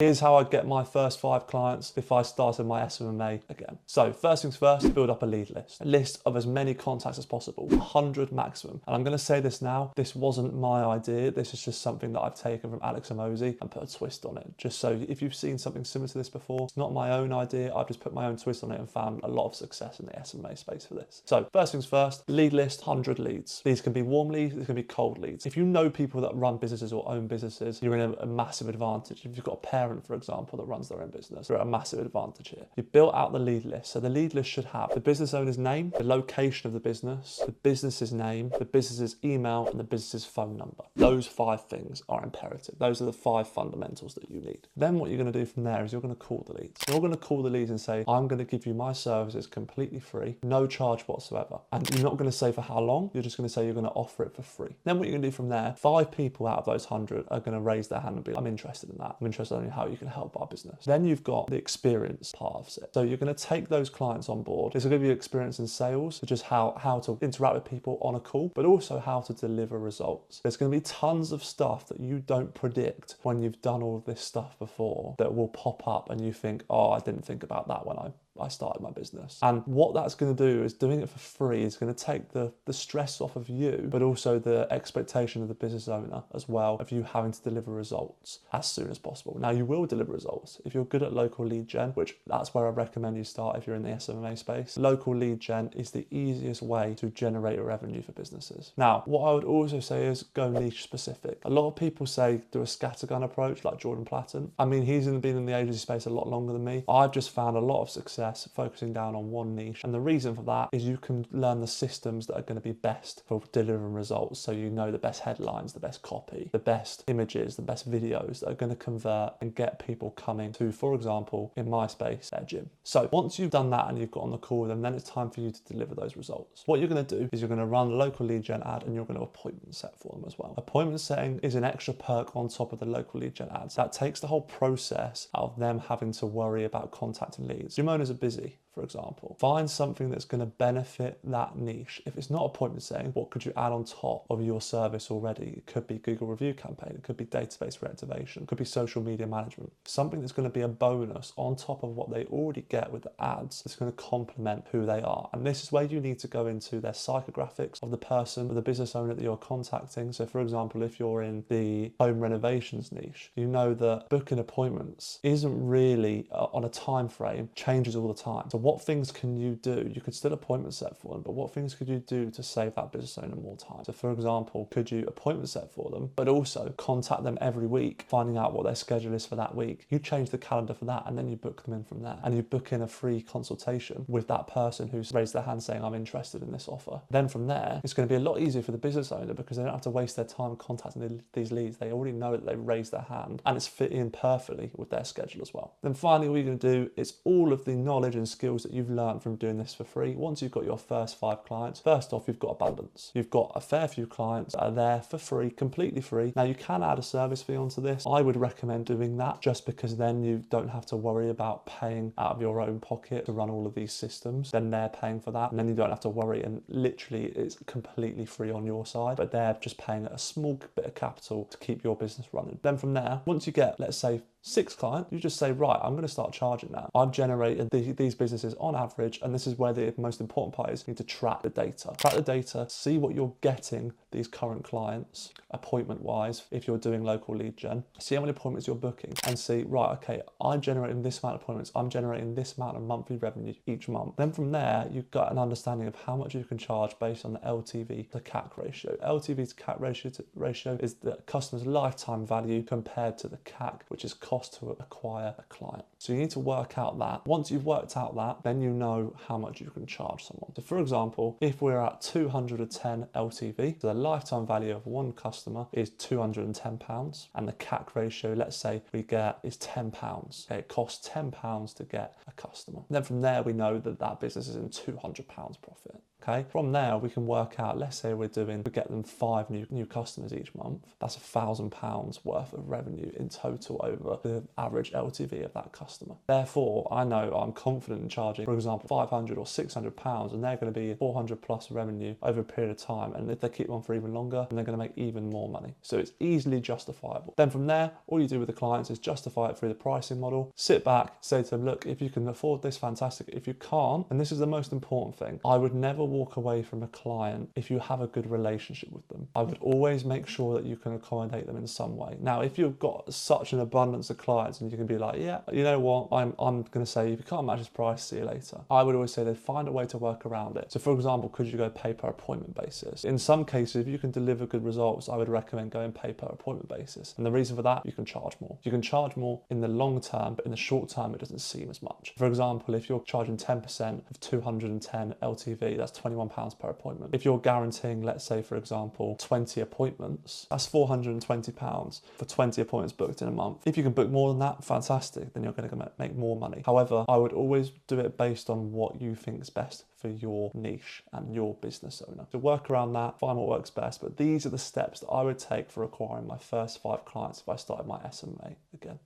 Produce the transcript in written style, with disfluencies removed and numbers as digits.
Here's how I'd get my first 5 clients if I started my SMMA again. So first things first, build up a lead list. A list of as many contacts as possible, 100 maximum. And I'm gonna say this now, this wasn't my idea. This is just something that I've taken from Alex Hormozi and put a twist on it. Just so if you've seen something similar to this before, it's not my own idea. I've just put my own twist on it and found a lot of success in the SMA space for this. So first things first, lead list, 100 leads. These can be warm leads, these can be cold leads. If you know people that run businesses or own businesses, you're in a massive advantage. If you've got a parent, for example, that runs their own business, you're at a massive advantage here. You've built out the lead list. So the lead list should have the business owner's name, the location of the business's name, the business's email, and the business's phone number. Those 5 things are imperative. Those are the 5 fundamentals that you need. Then what you're going to do from there is you're going to call the leads. You're going to call the leads and say, I'm going to give you my services completely free, no charge whatsoever. And you're not going to say for how long, you're just going to say you're going to offer it for free. Then what you're going to do from there, 5 people out of those 100 are going to raise their hand and be like, I'm interested in that. I'm interested in how you can help our business. Then you've got the experience part of it. So you're going to take those clients on board. It's going to give you experience in sales, so just how to interact with people on a call, but also how to deliver results. There's going to be tons of stuff that you don't predict when you've done all of this stuff before that will pop up and you think, oh, I didn't think about that when I started my business. And what that's going to do is doing it for free is going to take the stress off of you, but also the expectation of the business owner as well of you having to deliver results as soon as possible. Now you will deliver results if you're good at local lead gen, which that's where I recommend you start if you're in the SMMA space. Local lead gen is the easiest way to generate revenue for businesses. Now, what I would also say is go niche specific. A lot of people say do a scattergun approach like Jordan Platten. I mean, he's been in the agency space a lot longer than me. I've just found a lot of success focusing down on one niche, and the reason for that is you can learn the systems that are going to be best for delivering results. So you know the best headlines, the best copy, the best images, the best videos that are going to convert and get people coming to, for example, in my space, their gym. So once you've done that and you've got on the call with them, then it's time for you to deliver those results. What you're going to do is you're going to run a local lead gen ad and you're going to appointment set for them as well. Appointment setting is an extra perk on top of the local lead gen ads. That takes the whole process out of them having to worry about contacting leads. Gym owners are busy, for example. Find something that's going to benefit that niche. If it's not appointment setting, what could you add on top of your service already? It could be Google review campaign, it could be database reactivation, it could be social media management. Something that's going to be a bonus on top of what they already get with the ads that's going to complement who they are. And this is where you need to go into their psychographics of the person, of the business owner that you're contacting. So for example, if you're in the home renovations niche, you know that booking appointments isn't really on a time frame, changes all the time. So what things can you do? You could still appointment set for them, but what things could you do to save that business owner more time? So for example, could you appointment set for them, but also contact them every week, finding out what their schedule is for that week. You change the calendar for that, and then you book them in from there. And you book in a free consultation with that person who's raised their hand saying, I'm interested in this offer. Then from there, it's going to be a lot easier for the business owner because they don't have to waste their time contacting these leads. They already know that they've raised their hand and it's fit in perfectly with their schedule as well. Then finally, what you're going to do is all of the knowledge and skills that you've learned from doing this for free. Once you've got your first 5 clients, first off, you've got abundance. You've got a fair few clients that are there for free, completely free. Now you can add a service fee onto this. I would recommend doing that just because then you don't have to worry about paying out of your own pocket to run all of these systems. Then they're paying for that, and then you don't have to worry, and literally it's completely free on your side, but they're just paying a small bit of capital to keep your business running. Then from there, once you get, let's say, 6 clients, you just say, right, I'm going to start charging now. I've generated these businesses on average, and this is where the most important part is. You need to track the data. Track the data, see what you're getting these current clients appointment wise if you're doing local lead gen. See how many appointments you're booking and see, right, okay, I'm generating this amount of appointments, I'm generating this amount of monthly revenue each month. Then from there, you've got an understanding of how much you can charge based on the LTV to CAC ratio. LTV to CAC ratio is the customer's lifetime value compared to the CAC, which is cost to acquire a client. So you need to work out that. Once you've worked out that, then you know how much you can charge someone. So for example, if we're at 210 LTV, so the lifetime value of one customer is £210, and the CAC ratio, let's say we get is £10. Okay, it costs £10 to get a customer. And then from there, we know that that business is in £200 profit. Okay, from there we can work out, let's say we get them 5 new customers each month. That's £1,000 worth of revenue in total over the average LTV of that customer. Therefore, I know I'm confident in charging, for example, £500 or £600, and they're going to be 400 plus revenue over a period of time. And if they keep on for even longer, then they're going to make even more money. So it's easily justifiable. Then from there, all you do with the clients is justify it through the pricing model. Sit back, say to them, look, if you can afford this, fantastic. If you can't, and this is the most important thing, I would never walk away from a client if you have a good relationship with them. I would always make sure that you can accommodate them in some way. Now, if you've got such an abundance of clients and you can be like, yeah, you know what, I'm going to say, if you can't match this price, see you later. I would always say they'd find a way to work around it. So for example, could you go pay per appointment basis? In some cases, if you can deliver good results, I would recommend going pay per appointment basis. And the reason for that, you can charge more. You can charge more in the long term, but in the short term, it doesn't seem as much. For example, if you're charging 10% of 210 LTV, that's £21 per appointment. If you're guaranteeing, let's say, for example, 20 appointments, that's £420 for 20 appointments booked in a month. If you can book more than that, fantastic, then you're going to make more money. However, I would always do it based on what you think is best for your niche and your business owner. So work around that, find what works best, but these are the steps that I would take for acquiring my first 5 clients if I started my SMA again.